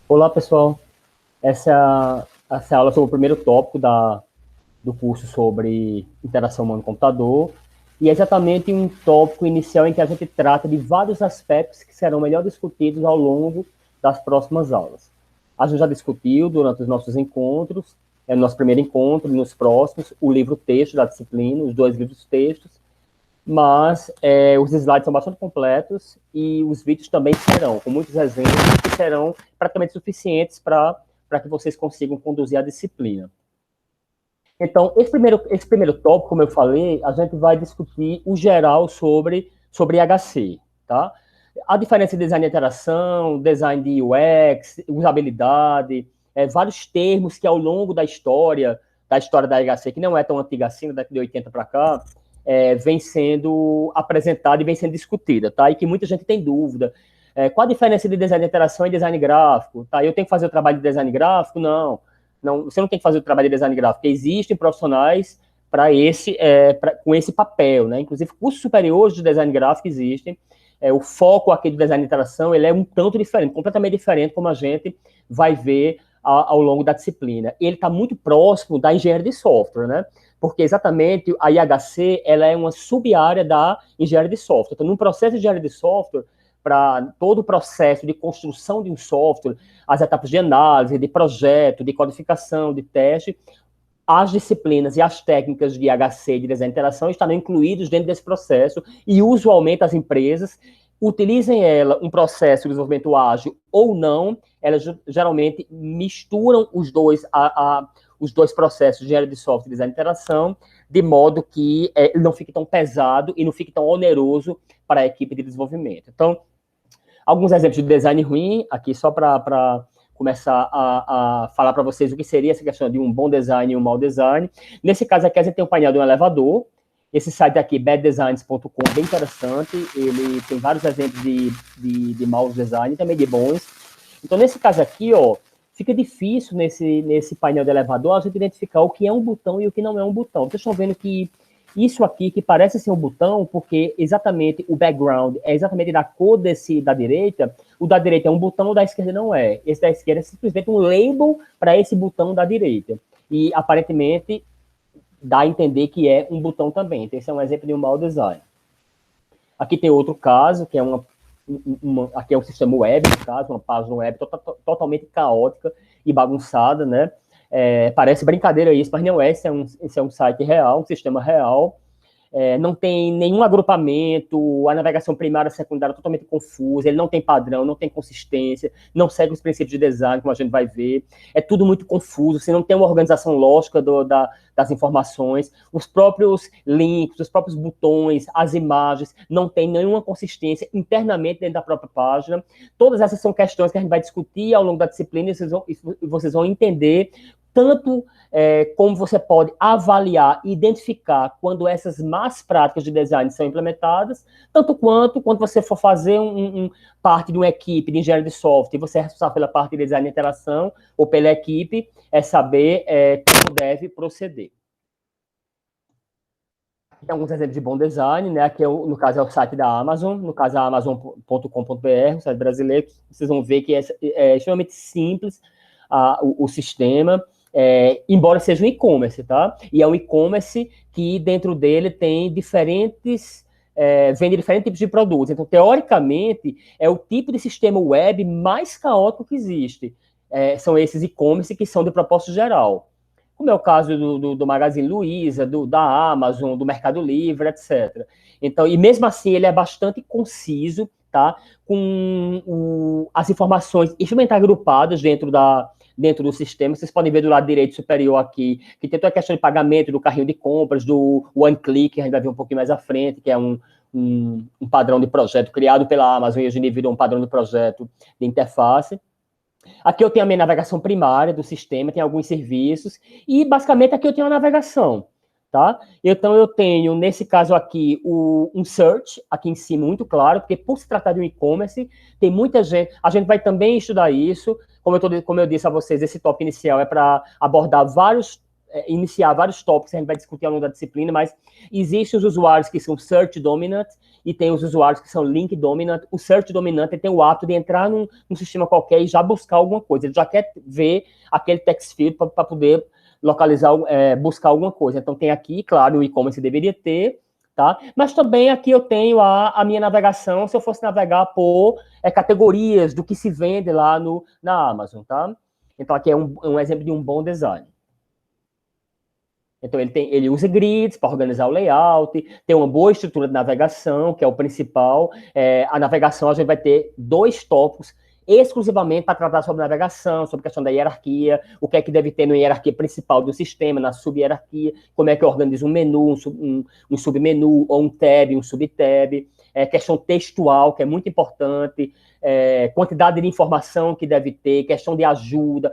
Olá, pessoal. Essa é a aula sobre o primeiro tópico do curso sobre interação humano-computador. E é exatamente um tópico inicial em que a gente trata de vários aspectos que serão melhor discutidos ao longo das próximas aulas. A gente já discutiu durante os nossos encontros, no nosso primeiro encontro e nos próximos, o livro-texto da disciplina, os dois livros-textos, mas os slides são bastante completos e os vídeos também serão, com muitos exemplos, que serão praticamente suficientes para que vocês consigam conduzir a disciplina. Então, esse primeiro tópico, como eu falei, a gente vai discutir o geral sobre IHC, tá? A diferença de design de interação, design de UX, usabilidade, vários termos que ao longo da história da IHC, que não é tão antiga assim, daqui de 80 para cá, vem sendo apresentada e vem sendo discutida, tá? E que muita gente tem dúvida. Qual a diferença de design de interação e design gráfico? Tá? Eu tenho que fazer o trabalho de design gráfico? Não. Não, você não tem que fazer o trabalho de design gráfico. Existem profissionais com esse papel, né? Inclusive, cursos superiores de design gráfico existem. O foco aqui do design de interação ele é um tanto diferente, completamente diferente, como a gente vai ver ao longo da disciplina. Ele está muito próximo da engenharia de software, né? Porque exatamente a IHC ela é uma sub-área da engenharia de software. Então, no processo de engenharia de software, para todo o processo de construção de um software, as etapas de análise, de projeto, de codificação, de teste, as disciplinas e as técnicas de IHC, de design de interação, estarão incluídos dentro desse processo e, usualmente, as empresas utilizem um processo de desenvolvimento ágil ou não, elas geralmente misturam os dois processos de engenharia de software e design de interação, de modo que ele não fique tão pesado e não fique tão oneroso para a equipe de desenvolvimento. Então, alguns exemplos de design ruim, aqui só para começar a falar para vocês o que seria essa questão de um bom design e um mau design. Nesse caso aqui, a gente tem um painel de um elevador. Esse site aqui, baddesigns.com, é bem interessante. Ele tem vários exemplos de maus design e também de bons. Então, nesse caso aqui, ó, fica difícil nesse painel de elevador a gente identificar o que é um botão e o que não é um botão. Vocês estão vendo que isso aqui, que parece ser um botão, porque exatamente o background é exatamente da cor da direita, o da direita é um botão, o da esquerda não é. Esse da esquerda é simplesmente um label para esse botão da direita. E, aparentemente, dá a entender que é um botão também. Então, esse é um exemplo de um mau design. Aqui tem outro caso, que é aqui é um sistema web, no caso, uma página web totalmente caótica e bagunçada, né? Parece brincadeira isso, mas não é. Esse é um site real, um sistema real. Não tem nenhum agrupamento, a navegação primária e secundária é totalmente confusa, ele não tem padrão, não tem consistência, não segue os princípios de design, como a gente vai ver. É tudo muito confuso, você não tem uma organização lógica das informações, os próprios links, os próprios botões, as imagens, não tem nenhuma consistência internamente dentro da própria página. Todas essas são questões que a gente vai discutir ao longo da disciplina e vocês vão entender tanto como você pode avaliar e identificar quando essas más práticas de design são implementadas, tanto quanto quando você for fazer parte de uma equipe de engenharia de software e você é responsável pela parte de design de interação ou pela equipe, saber como deve proceder. Aqui tem alguns exemplos de bom design, né? Aqui, no caso, é o site da Amazon, no caso, é amazon.com.br, um site brasileiro. Vocês vão ver que é extremamente simples o sistema, embora seja um e-commerce, tá? E é um e-commerce que dentro dele tem vende diferentes tipos de produtos. Então, teoricamente, é o tipo de sistema web mais caótico que existe. São esses e-commerce que são de propósito geral. Como é o caso do Magazine Luiza, da Amazon, do Mercado Livre, etc. Então, e mesmo assim, ele é bastante conciso, tá? Com as informações extremamente agrupadas dentro do sistema. Vocês podem ver do lado direito superior aqui, que tem toda a questão de pagamento do carrinho de compras, do One Click, que a gente vai ver um pouquinho mais à frente, que é um padrão de projeto criado pela Amazon e hoje em dia virou um padrão de projeto de interface. Aqui eu tenho a minha navegação primária do sistema, tem alguns serviços, e basicamente aqui eu tenho a navegação, tá? Então eu tenho, nesse caso aqui, um search, aqui em cima, muito claro, porque por se tratar de um e-commerce, tem muita gente, a gente vai também estudar isso, como eu disse a vocês, esse tópico inicial é para abordar vários iniciar vários tópicos que a gente vai discutir ao longo da disciplina, mas existem os usuários que são Search Dominant e tem os usuários que são Link Dominant. O Search Dominant tem o hábito de entrar num sistema qualquer e já buscar alguma coisa. Ele já quer ver aquele text field para poder localizar, buscar alguma coisa. Então, tem aqui, claro, o e-commerce deveria ter, tá? Mas também aqui eu tenho a minha navegação, se eu fosse navegar por categorias do que se vende lá na Amazon, tá? Então, aqui é um exemplo de um bom design. Então, ele usa grids para organizar o layout, tem uma boa estrutura de navegação, que é o principal. A navegação, a gente vai ter 2 tópicos exclusivamente para tratar sobre navegação, sobre a questão da hierarquia, o que é que deve ter na hierarquia principal do sistema, na sub-hierarquia, como é que eu organizo um menu, um submenu, ou um tab, um subtab, questão textual, que é muito importante, quantidade de informação que deve ter, questão de ajuda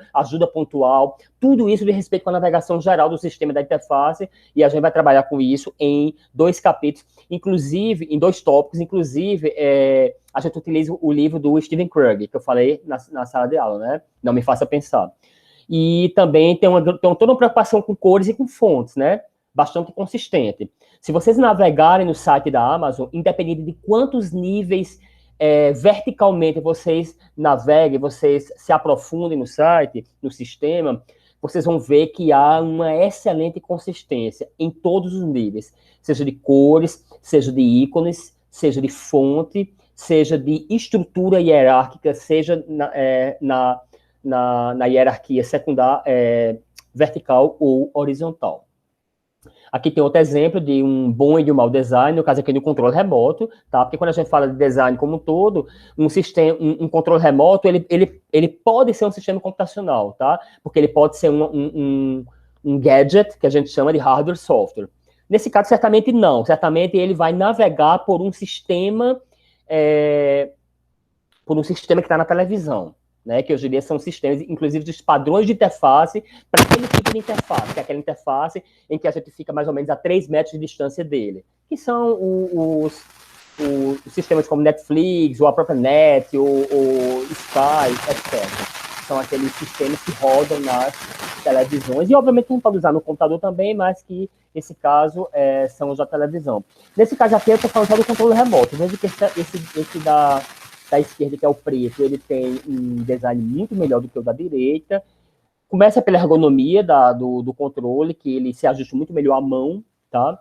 pontual, tudo isso de respeito com a navegação geral do sistema da interface, e a gente vai trabalhar com isso em 2 capítulos, inclusive, em 2 tópicos, inclusive, a gente utiliza o livro do Steven Krug, que eu falei na sala de aula, né? Não me faça pensar. E também tem toda uma preocupação com cores e com fontes, né? Bastante consistente. Se vocês navegarem no site da Amazon, independente de quantos níveis verticalmente vocês naveguem, vocês se aprofundem no site, no sistema, vocês vão ver que há uma excelente consistência em todos os níveis, seja de cores, seja de ícones, seja de fonte, seja de estrutura hierárquica, seja na hierarquia secundária, vertical ou horizontal. Aqui tem outro exemplo de um bom e de um mau design, no caso aqui do controle remoto, tá? Porque quando a gente fala de design como um todo, um controle remoto, ele pode ser um sistema computacional, tá? Porque ele pode ser um gadget, que a gente chama de hardware software. Nesse caso, certamente não. Certamente ele vai navegar por um sistema que está na televisão, né, que hoje em dia são sistemas, inclusive, dos padrões de interface para aquele tipo de interface, que é aquela interface em que a gente fica mais ou menos a 3 metros de distância dele, que são os sistemas como Netflix, ou a própria Net, ou Sky, etc. São aqueles sistemas que rodam nas televisões, e obviamente a gente pode usar no computador também, mas que, nesse caso, são os da televisão. Nesse caso aqui, eu estou falando só do controle remoto. Veja que esse da esquerda, que é o preto, ele tem um design muito melhor do que o da direita. Começa pela ergonomia do controle, que ele se ajusta muito melhor à mão, tá?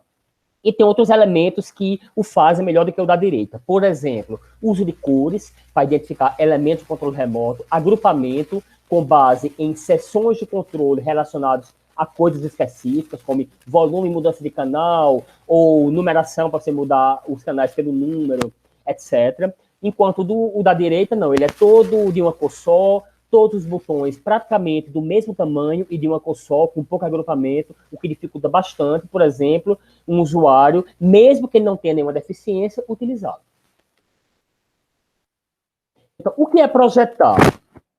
E tem outros elementos que o fazem melhor do que o da direita. Por exemplo, uso de cores para identificar elementos do controle remoto, agrupamento com base em seções de controle relacionados a coisas específicas, como volume e mudança de canal, ou numeração para você mudar os canais pelo número, etc. Enquanto o da direita, não, ele é todo de uma cor só, todos os botões praticamente do mesmo tamanho e de uma cor só, com pouco agrupamento, o que dificulta bastante, por exemplo, um usuário, mesmo que ele não tenha nenhuma deficiência, utilizá-lo. Então, o que é projetar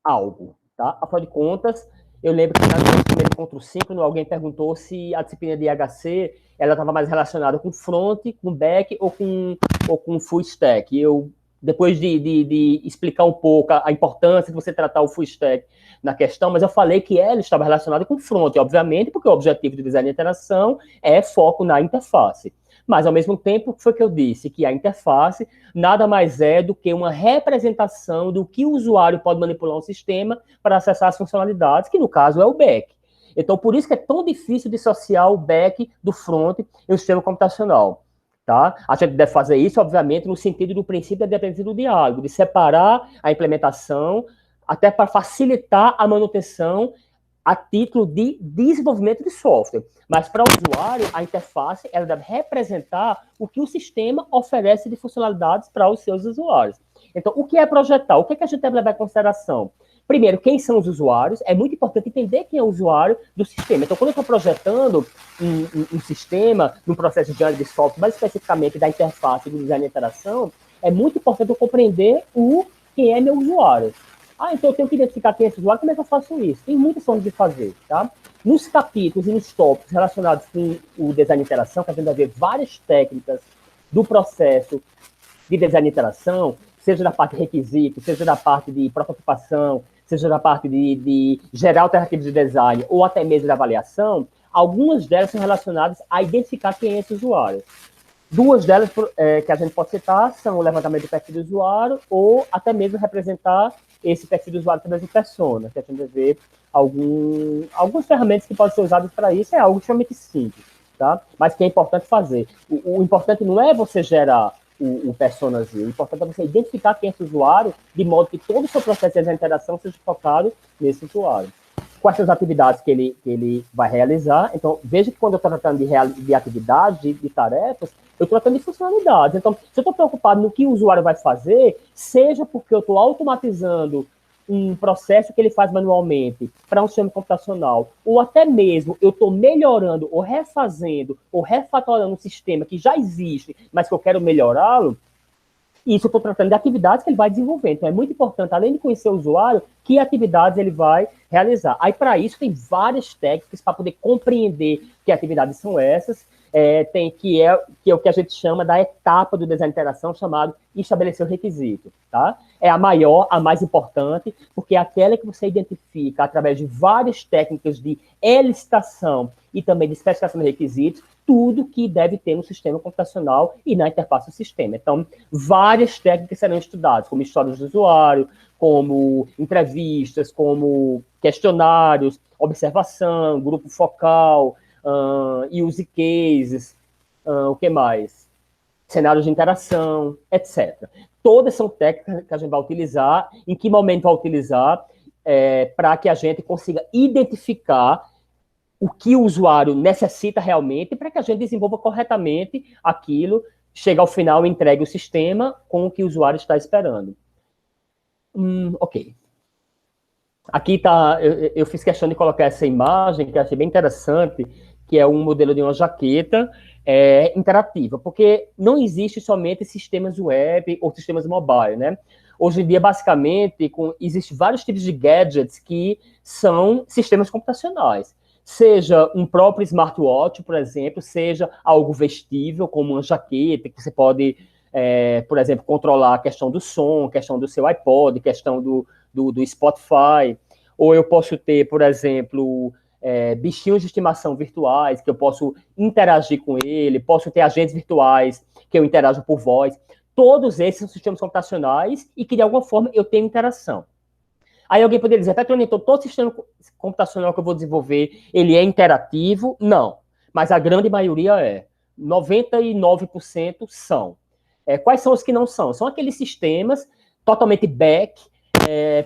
algo? Tá? Afinal de contas, eu lembro que na disciplina de Ctrl 5, alguém perguntou se a disciplina de IHC ela estava mais relacionada com front, com back ou com full stack. E eu, depois de explicar um pouco a importância de você tratar o full stack na questão, mas eu falei que ela estava relacionada com front, obviamente, porque o objetivo do design de interação é foco na interface. Mas, ao mesmo tempo, foi que eu disse que a interface nada mais é do que uma representação do que o usuário pode manipular um sistema para acessar as funcionalidades, que no caso é o back. Então, por isso que é tão difícil dissociar o back do front em um sistema computacional. Tá? A gente deve fazer isso, obviamente, no sentido do princípio da dependência do diálogo, de separar a implementação até para facilitar a manutenção a título de desenvolvimento de software. Mas para o usuário, a interface ela deve representar o que o sistema oferece de funcionalidades para os seus usuários. Então, o que é projetar? O que a gente deve levar em consideração? Primeiro, quem são os usuários? É muito importante entender quem é o usuário do sistema. Então, quando eu estou projetando um sistema, num processo de análise de software, mais especificamente da interface do design de interação, é muito importante eu compreender quem é meu usuário. Então eu tenho que identificar quem é esse usuário, como é que eu faço isso? Tem muitas formas de fazer, tá? Nos capítulos e nos tópicos relacionados com o design de interação, que a gente vai ver várias técnicas do processo de design de interação, seja da parte de requisito, seja da parte de prototipação, seja da parte de gerar alternativas de design, ou até mesmo da avaliação, Algumas delas são relacionadas a identificar quem é esse usuário. Duas delas que a gente pode citar são o levantamento do perfil do usuário ou até mesmo representar esse perfil do usuário através de persona, que a gente vai ver algumas ferramentas que podem ser usadas para isso, é algo extremamente simples, tá? Mas que é importante fazer. O importante não é você gerar o personazinho, o importante é você identificar quem é esse usuário, de modo que todo o seu processo de interação seja focado nesse usuário. Quais são as atividades que ele vai realizar? Então, veja que quando eu estou tratando de atividades, de tarefas, eu estou tratando de funcionalidades. Então, se eu estou preocupado no que o usuário vai fazer, seja porque eu estou automatizando um processo que ele faz manualmente para um sistema computacional, ou até mesmo eu estou melhorando, ou refazendo, ou refatorando um sistema que já existe, mas que eu quero melhorá-lo, isso eu estou tratando de atividades que ele vai desenvolver. Então, é muito importante, além de conhecer o usuário, que atividades ele vai realizar. Aí, para isso, tem várias técnicas para poder compreender que atividades são essas. Que é o que a gente chama da etapa do design de interação, chamado estabelecer o requisito. Tá? É a maior, a mais importante, porque é aquela que você identifica através de várias técnicas de elicitação e também de especificação de requisitos, tudo que deve ter no sistema computacional e na interface do sistema. Então, várias técnicas serão estudadas, como histórias do usuário, como entrevistas, como questionários, observação, grupo focal, use cases, o que mais? Cenários de interação, etc. Todas são técnicas que a gente vai utilizar, em que momento vai utilizar, para que a gente consiga identificar o que o usuário necessita realmente, para que a gente desenvolva corretamente aquilo, chegue ao final e entregue o sistema com o que o usuário está esperando. Ok. Aqui tá, eu fiz questão de colocar essa imagem, que eu achei bem interessante, que é um modelo de uma jaqueta interativa, porque não existe somente sistemas web ou sistemas mobile, né? Hoje em dia, basicamente, existem vários tipos de gadgets que são sistemas computacionais. Seja um próprio smartwatch, por exemplo, seja algo vestível, como uma jaqueta, que você pode, por exemplo, controlar a questão do som, questão do seu iPod, questão do Spotify, ou eu posso ter, por exemplo, bichinhos de estimação virtuais, que eu posso interagir com ele, posso ter agentes virtuais que eu interajo por voz. Todos esses são sistemas computacionais e que, de alguma forma, eu tenho interação. Aí alguém poderia dizer, Petrone, então todo sistema computacional que eu vou desenvolver, ele é interativo? Não. Mas a grande maioria é. 99% são. Quais são os que não são? São aqueles sistemas totalmente back,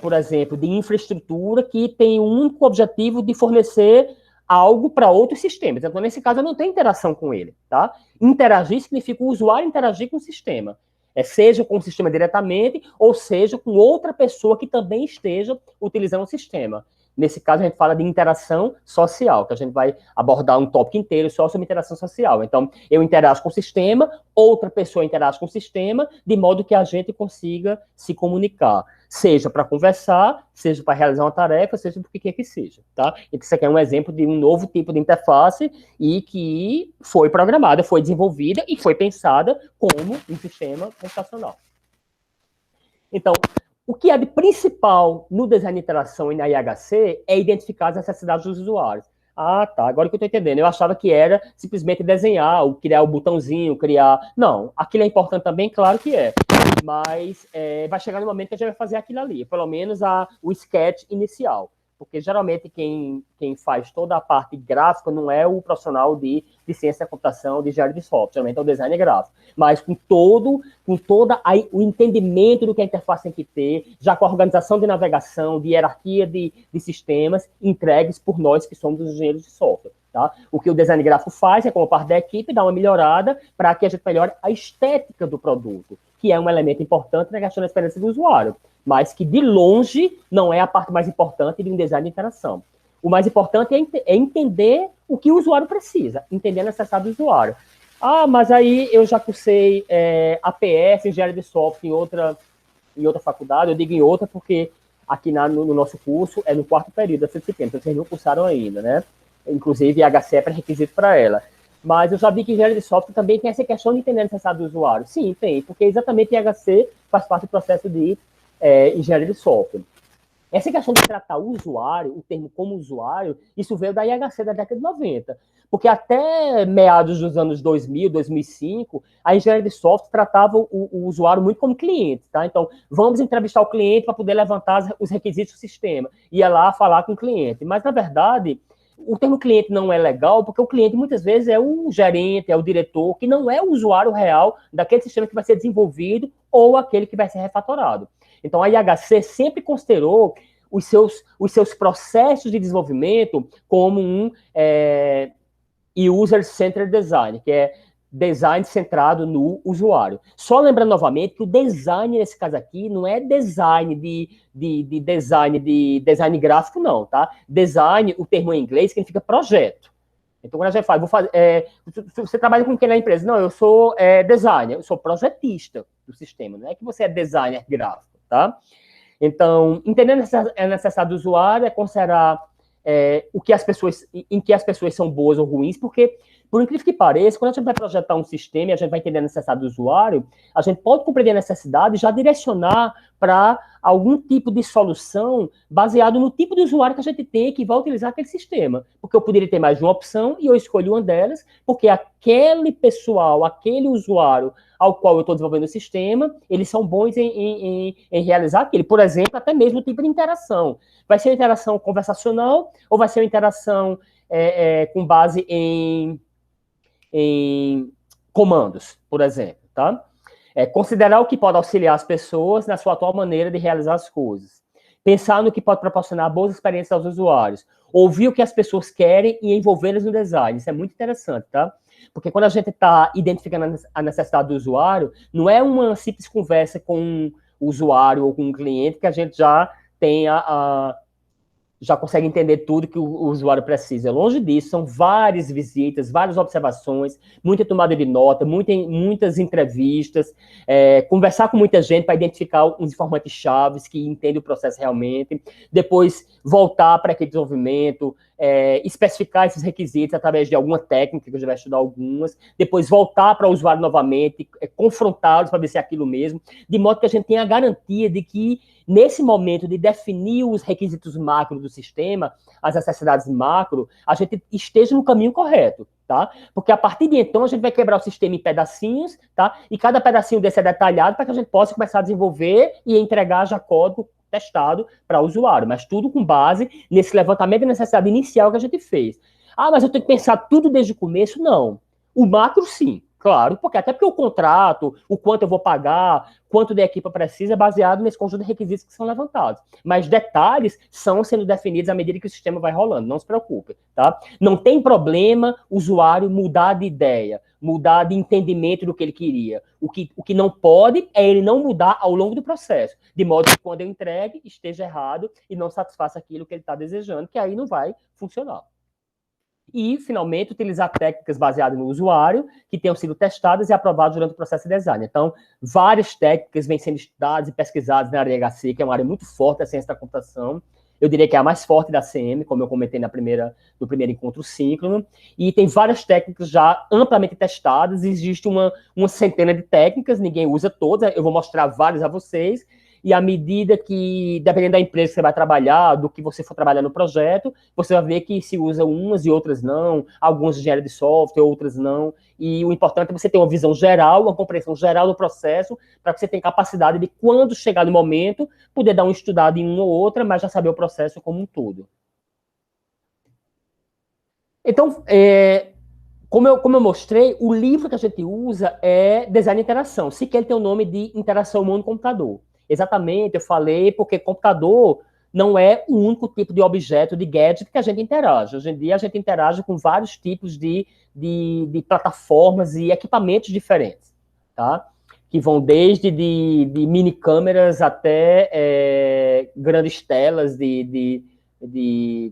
por exemplo, de infraestrutura que tem o único objetivo de fornecer algo para outros sistemas. Então, nesse caso, eu não tenho interação com ele. Tá? Interagir significa o usuário interagir com o sistema. Seja com o sistema diretamente, ou seja com outra pessoa que também esteja utilizando o sistema. Nesse caso, a gente fala de interação social, que a gente vai abordar um tópico inteiro só sobre interação social. Então, eu interajo com o sistema, outra pessoa interage com o sistema, de modo que a gente consiga se comunicar. Seja para conversar, seja para realizar uma tarefa, seja por que quer que seja. Tá? Então, isso aqui é um exemplo de um novo tipo de interface e que foi programada, foi desenvolvida e foi pensada como um sistema computacional. Então, o que é de principal no design de interação e na IHC é identificar as necessidades dos usuários. Ah, tá, agora que eu estou entendendo. Eu achava que era simplesmente desenhar, ou criar o botãozinho, criar... Não, aquilo é importante também, claro que é. Mas vai chegar no momento que a gente vai fazer aquilo ali, pelo menos o sketch inicial. Porque geralmente quem faz toda a parte gráfica não é o profissional de ciência da computação, de engenharia de software, geralmente é o design gráfico. Mas com todo o entendimento do que a interface tem que ter, já com a organização de navegação, de hierarquia de sistemas, entregues por nós que somos os engenheiros de software. Tá? O que o design gráfico faz é, como parte da equipe, dar uma melhorada para que a gente melhore a estética do produto, que é um elemento importante na questão da experiência do usuário, mas que, de longe, não é a parte mais importante de um design de interação. O mais importante é entender o que o usuário precisa, entender a necessidade do usuário. Ah, mas aí eu já cursei APS, engenharia de software, em outra faculdade, eu digo em outra porque aqui no nosso curso é no 4º período da disciplina, então vocês não cursaram ainda, né? Inclusive, IHC é pré-requisito para ela. Mas eu já vi que engenharia de software também tem essa questão de entender a necessidade do usuário. Sim, tem, porque exatamente IHC faz parte do processo de engenharia de software. Essa questão de tratar o usuário, o termo como usuário, isso veio da IHC da década de 90. Porque até meados dos anos 2000, 2005, a engenharia de software tratava o usuário muito como cliente, tá? Então, vamos entrevistar o cliente para poder levantar os requisitos do sistema. Ia lá falar com o cliente. Mas, na verdade, o termo cliente não é legal, porque o cliente muitas vezes é o gerente, é o diretor, que não é o usuário real daquele sistema que vai ser desenvolvido ou aquele que vai ser refatorado. Então, a IHC sempre considerou os seus processos de desenvolvimento como um user-centered design, que é design centrado no usuário. Só lembrando novamente que o design, nesse caso aqui, não é design de design gráfico, não, tá? Design, o termo em inglês, significa projeto. Então, quando a gente fala, você trabalha com quem na empresa? Não, eu sou designer, eu sou projetista do sistema, não é que você é designer gráfico, tá? Então, entendendo a necessidade do usuário é considerar em que as pessoas são boas ou ruins, porque, por incrível que pareça, quando a gente vai projetar um sistema e a gente vai entender a necessidade do usuário, a gente pode compreender a necessidade e já direcionar para algum tipo de solução baseado no tipo de usuário que a gente tem que vai utilizar aquele sistema. Porque eu poderia ter mais de uma opção e eu escolho uma delas, porque aquele pessoal, aquele usuário ao qual eu estou desenvolvendo o sistema, eles são bons em realizar aquilo. Por exemplo, até mesmo o tipo de interação. Vai ser uma interação conversacional ou vai ser uma interação com base em comandos, por exemplo, tá? Considerar o que pode auxiliar as pessoas na sua atual maneira de realizar as coisas. Pensar no que pode proporcionar boas experiências aos usuários. Ouvir o que as pessoas querem e envolvê-las no design. Isso é muito interessante, tá? Porque quando a gente está identificando a necessidade do usuário, não é uma simples conversa com o usuário ou com o cliente que a gente já tem já consegue entender tudo que o usuário precisa. Longe disso, são várias visitas, várias observações, muita tomada de nota, muitas entrevistas, conversar com muita gente para identificar os informantes chaves que entendem o processo realmente, depois voltar para aquele desenvolvimento, especificar esses requisitos através de alguma técnica, que eu já vou estudar algumas, depois voltar para o usuário novamente, confrontá-los para ver se é aquilo mesmo, de modo que a gente tenha a garantia de que nesse momento de definir os requisitos macro do sistema, as necessidades macro, a gente esteja no caminho correto, tá? Porque a partir de então a gente vai quebrar o sistema em pedacinhos, tá? E cada pedacinho desse é detalhado para que a gente possa começar a desenvolver e entregar já código testado para o usuário, mas tudo com base nesse levantamento de necessidade inicial que a gente fez. Ah, mas eu tenho que pensar tudo desde o começo? Não. O macro, sim. Claro, até porque o contrato, o quanto eu vou pagar, quanto da equipe precisa, é baseado nesse conjunto de requisitos que são levantados. Mas detalhes são sendo definidos à medida que o sistema vai rolando, não se preocupe, tá? Não tem problema o usuário mudar de ideia, mudar de entendimento do que ele queria. O que não pode é ele não mudar ao longo do processo, de modo que quando eu entregue, esteja errado e não satisfaça aquilo que ele está desejando, que aí não vai funcionar. E, finalmente, utilizar técnicas baseadas no usuário, que tenham sido testadas e aprovadas durante o processo de design. Então, várias técnicas vêm sendo estudadas e pesquisadas na área HC, que é uma área muito forte da ciência da computação. Eu diria que é a mais forte da CM, como eu comentei no primeiro encontro síncrono. E tem várias técnicas já amplamente testadas. Existe uma centena de técnicas, ninguém usa todas. Eu vou mostrar várias a vocês. E à medida que, dependendo da empresa que você vai trabalhar, do que você for trabalhar no projeto, você vai ver que se usa umas e outras não, algumas de engenharia de software, outras não, e o importante é você ter uma visão geral, uma compreensão geral do processo, para que você tenha capacidade de, quando chegar no momento, poder dar uma estudada em uma ou outra, mas já saber o processo como um todo. Então, como eu mostrei, o livro que a gente usa é Design de Interação, sequer ele tem o nome de Interação Humano-Computador. Exatamente, eu falei porque computador não é o único tipo de objeto, de gadget que a gente interage. Hoje em dia a gente interage com vários tipos de plataformas e equipamentos diferentes, tá? Que vão desde de mini câmeras até grandes telas de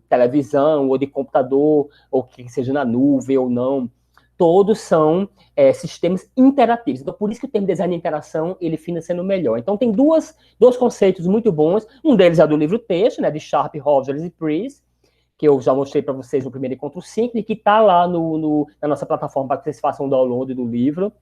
televisão ou de computador, ou que seja na nuvem ou não. Todos são sistemas interativos. Então, por isso que o termo design de interação, ele fina sendo melhor. Então, tem dois conceitos muito bons. Um deles é do livro texto, né, de Sharp, Rogers e Priest, que eu já mostrei para vocês no primeiro encontro síncrono, que está lá na nossa plataforma para que vocês façam o download do livro.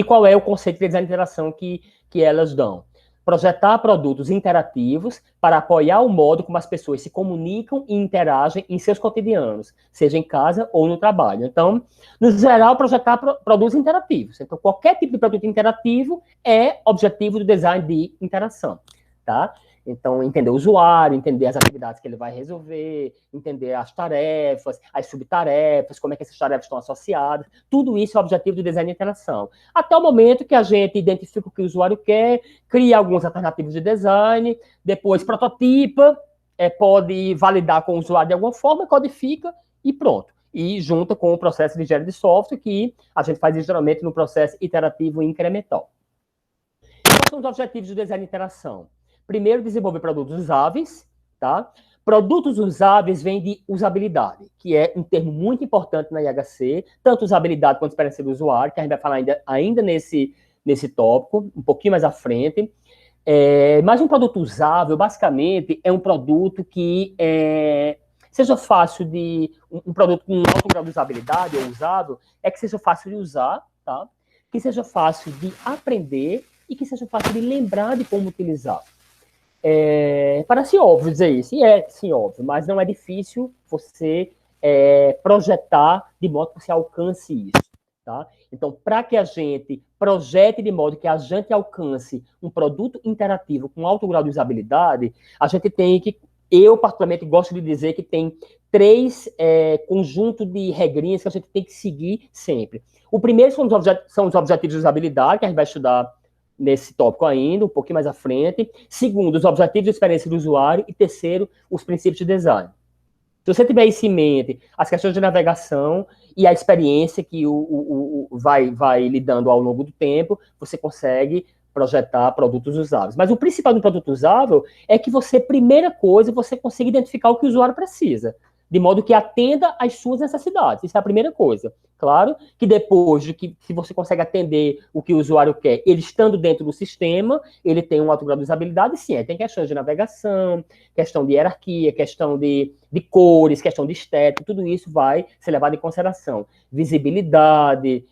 Qual é o conceito de design de interação que elas dão? projetar produtos interativos para apoiar o modo como as pessoas se comunicam e interagem em seus cotidianos, seja em casa ou no trabalho. Então, no geral, projetar produtos interativos. Então, qualquer tipo de produto interativo é objetivo do design de interação, tá? Então, entender o usuário, entender as atividades que ele vai resolver, entender as tarefas, as subtarefas, como é que essas tarefas estão associadas. Tudo isso é o objetivo do design de interação. Até o momento que a gente identifica o que o usuário quer, cria algumas alternativas de design, depois prototipa, pode validar com o usuário de alguma forma, codifica e pronto. E junta com o processo de engenharia de software, que a gente faz geralmente no processo iterativo e incremental. Quais são os objetivos do design de interação? Primeiro, desenvolver produtos usáveis, tá? Produtos usáveis vem de usabilidade, que é um termo muito importante na IHC, tanto usabilidade quanto experiência do usuário, que a gente vai falar ainda nesse tópico, um pouquinho mais à frente. Mas um produto usável, basicamente, é um produto que seja fácil de... Um produto com alto grau de usabilidade ou usável, é que seja fácil de usar, tá? Que seja fácil de aprender e que seja fácil de lembrar de como utilizar. Parece óbvio dizer isso, e é sim óbvio, mas não é difícil você projetar de modo que você alcance isso, tá? Então, para que a gente projete de modo que a gente alcance um produto interativo com alto grau de usabilidade, a gente tem que, eu particularmente gosto de dizer que tem 3 conjuntos de regrinhas que a gente tem que seguir sempre. O primeiro são os objetivos de usabilidade, que a gente vai estudar nesse tópico ainda, um pouquinho mais à frente. Segundo, os objetivos de experiência do usuário. E terceiro, os princípios de design. Se você tiver isso em mente, as questões de navegação e a experiência que vai lidando ao longo do tempo, você consegue projetar produtos usáveis. Mas o principal do produto usável é que você, primeira coisa, você consiga identificar o que o usuário precisa, de modo que atenda às suas necessidades. Isso é a primeira coisa. Claro que depois de que se você consegue atender o que o usuário quer, ele estando dentro do sistema, ele tem um alto grau de usabilidade, sim, tem questões de navegação, questão de hierarquia, questão de cores, questão de estética, tudo isso vai ser levado em consideração. Visibilidade,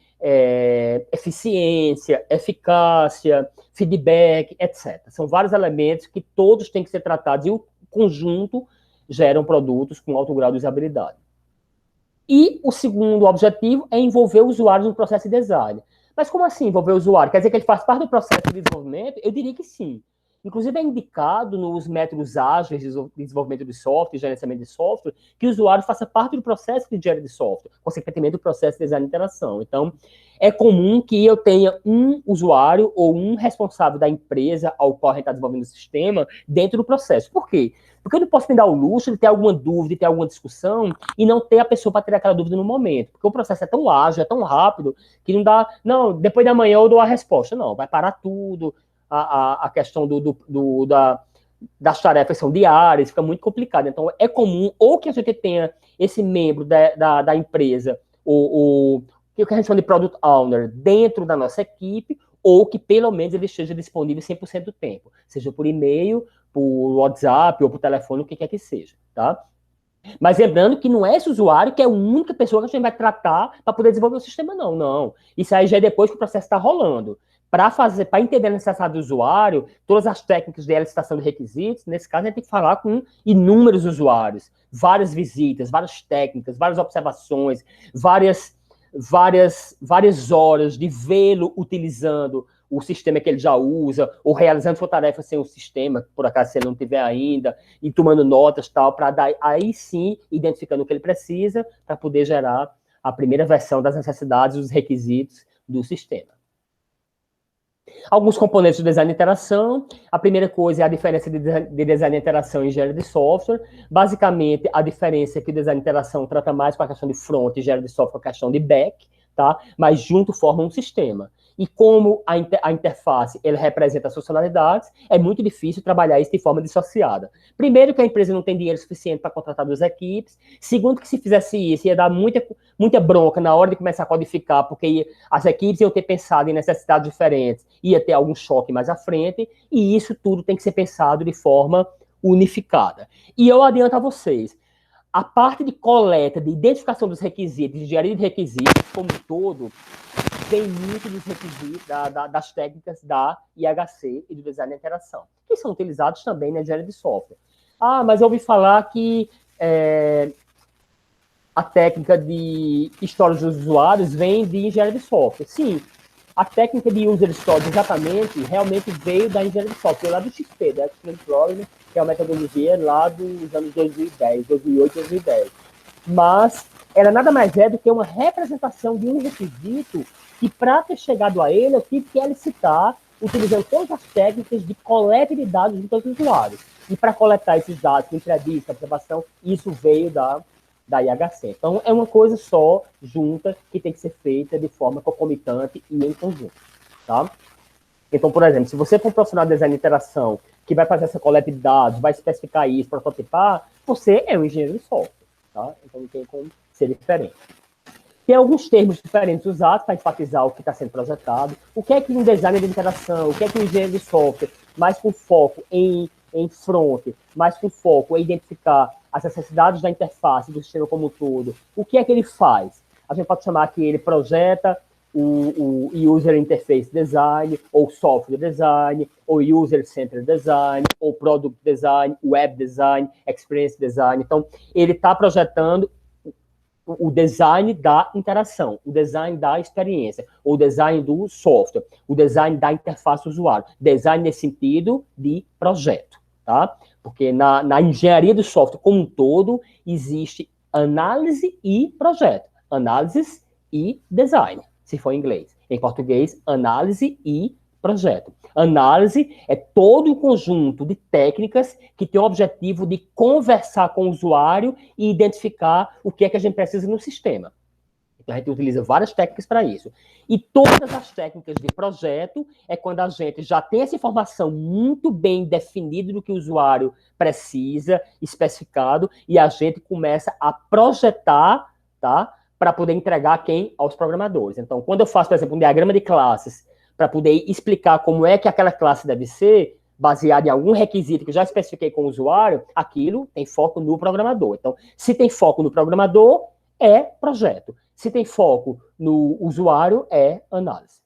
eficiência, eficácia, feedback, etc. São vários elementos que todos têm que ser tratados e o conjunto geram produtos com alto grau de usabilidade. E o segundo objetivo é envolver o usuário no processo de design. Mas como assim envolver o usuário? Quer dizer que ele faz parte do processo de desenvolvimento? Eu diria que sim. Inclusive, é indicado nos métodos ágeis de desenvolvimento de software, gerenciamento de software, que o usuário faça parte do processo de engenharia de software, consequentemente, do processo de design de interação. Então, é comum que eu tenha um usuário ou um responsável da empresa ao qual a gente está desenvolvendo o sistema dentro do processo. Por quê? Porque eu não posso me dar o luxo de ter alguma dúvida, de ter alguma discussão e não ter a pessoa para ter aquela dúvida no momento. Porque o processo é tão ágil, é tão rápido, que não dá... Não, depois da manhã eu dou a resposta. Não, vai parar tudo. A questão das tarefas são diárias, fica muito complicado. Então, é comum ou que a gente tenha esse membro da empresa, o que a gente chama de Product Owner, dentro da nossa equipe, ou que pelo menos ele esteja disponível 100% do tempo, seja por e-mail, por WhatsApp ou por telefone, o que quer que seja, tá? Mas lembrando que não é esse usuário que é a única pessoa que a gente vai tratar para poder desenvolver o sistema, não. Não. Isso aí já é depois que o processo está rolando. Para entender a necessidade do usuário, todas as técnicas de elicitação de requisitos, nesse caso, a gente tem que falar com inúmeros usuários, várias visitas, várias técnicas, várias observações, várias horas de vê-lo utilizando o sistema que ele já usa, ou realizando sua tarefa sem o sistema, por acaso se ele não tiver ainda, e tomando notas tal, para aí sim, identificando o que ele precisa, para poder gerar a primeira versão das necessidades, dos requisitos do sistema. Alguns componentes do design de interação. A primeira coisa é a diferença de design de interação e engenharia de software. Basicamente, a diferença é que o design de interação trata mais com a questão de front e engenharia de software com a questão de back, tá? Mas junto formam um sistema. E como a interface ele representa as funcionalidades, é muito difícil trabalhar isso de forma dissociada. Primeiro, que a empresa não tem dinheiro suficiente para contratar 2 equipes. Segundo, que se fizesse isso, ia dar muita bronca na hora de começar a codificar, porque as equipes iam ter pensado em necessidades diferentes, ia ter algum choque mais à frente, e isso tudo tem que ser pensado de forma unificada. E eu adianto a vocês, a parte de coleta, de identificação dos requisitos, de engenharia de requisitos, como um todo, vem muito dos requisitos, das técnicas da IHC e do design de interação, que são utilizados também na engenharia de software. Ah, mas eu ouvi falar que a técnica de história dos usuários vem de engenharia de software. Sim, a técnica de user stories exatamente, realmente veio da engenharia de software, lá do XP, da Experience Programming, que é uma metodologia lá dos anos 2010, 2008, 2010. Mas ela nada mais é do que uma representação de um requisito que, para ter chegado a ele, eu tive que elicitar, utilizando todas as técnicas de coleta de dados de todos os usuários. E para coletar esses dados, entrevista, observação, isso veio da IHC. Então, é uma coisa só, junta, que tem que ser feita de forma concomitante e em conjunto. Tá? Então, por exemplo, se você for um profissional de design de interação que vai fazer essa coleta de dados, vai especificar isso, prototipar, você é um engenheiro de software. Tá? Então, não tem como ser diferente. Tem alguns termos diferentes usados para enfatizar o que está sendo projetado. O que é que um designer de interação, o que é que um engenheiro de software, mais com foco em front, mais com foco em identificar as necessidades da interface do sistema como um todo, o que é que ele faz? A gente pode chamar que ele projeta o User Interface Design, ou Software Design, ou User Centered Design, ou Product Design, Web Design, Experience Design. Então, ele está projetando o design da interação, o design da experiência, o design do software, o design da interface do usuário. Design nesse sentido de projeto, tá? Porque na engenharia do software como um todo, existe análise e projeto. Análise e design, se for em inglês. Em português, análise e projeto. Análise é todo um conjunto de técnicas que tem o objetivo de conversar com o usuário e identificar o que é que a gente precisa no sistema. Então, a gente utiliza várias técnicas para isso. E todas as técnicas de projeto é quando a gente já tem essa informação muito bem definida do que o usuário precisa, especificado, e a gente começa a projetar, tá? Para poder entregar quem? Aos programadores. Então, quando eu faço, por exemplo, um diagrama de classes para poder explicar como é que aquela classe deve ser, baseado em algum requisito que eu já especifiquei com o usuário, aquilo tem foco no programador. Então, se tem foco no programador, é projeto. Se tem foco no usuário, é análise.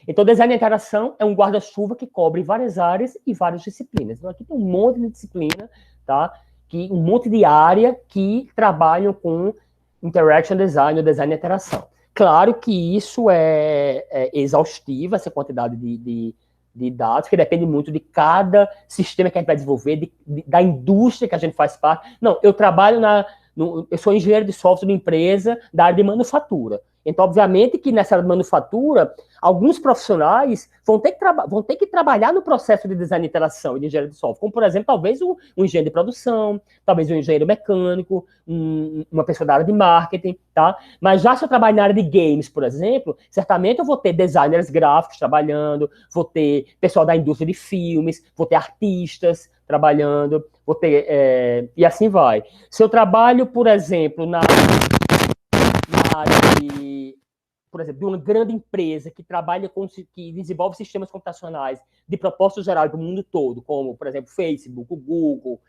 Então, design de interação é um guarda-chuva que cobre várias áreas e várias disciplinas. Então, aqui tem um monte de disciplina, tá? Um monte de área que trabalham com interaction design ou design de interação. Claro que isso é exaustivo, essa quantidade de dados, que depende muito de cada sistema que a gente vai desenvolver, da indústria que a gente faz parte. Não, eu trabalho eu sou engenheiro de software de uma empresa da área de manufatura. Então, obviamente que nessa manufatura, alguns profissionais vão ter que trabalhar no processo de design de interação e de engenharia de software, como, por exemplo, talvez um engenheiro de produção, talvez um engenheiro mecânico, uma pessoa da área de marketing, tá? Mas já se eu trabalho na área de games, por exemplo, certamente eu vou ter designers gráficos trabalhando, vou ter pessoal da indústria de filmes, vou ter artistas trabalhando, vou ter... e assim vai. Se eu trabalho, por exemplo, na área por exemplo, de uma grande empresa que trabalha que desenvolve sistemas computacionais de propósito geral do mundo todo, como, por exemplo, Facebook, Google,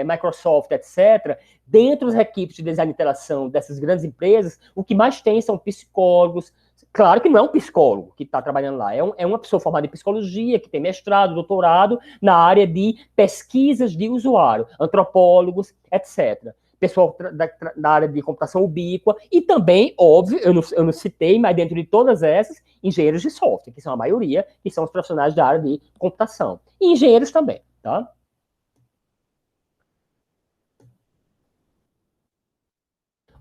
Microsoft, etc., dentro das equipes de design de interação dessas grandes empresas, o que mais tem são psicólogos. Claro que não é um psicólogo que está trabalhando lá, é uma pessoa formada em psicologia, que tem mestrado, doutorado na área de pesquisas de usuário, antropólogos, etc., pessoal da área de computação ubíqua, e também, óbvio, eu não citei, mas dentro de todas essas, engenheiros de software, que são a maioria, que são os profissionais da área de computação. E engenheiros também, tá?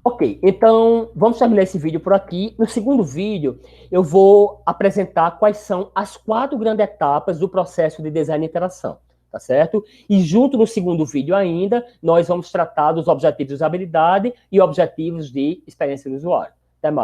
Ok, então vamos terminar esse vídeo por aqui. No segundo vídeo, eu vou apresentar quais são as 4 grandes etapas do processo de design de interação, tá certo? E junto no segundo vídeo ainda, nós vamos tratar dos objetivos de usabilidade e objetivos de experiência do usuário.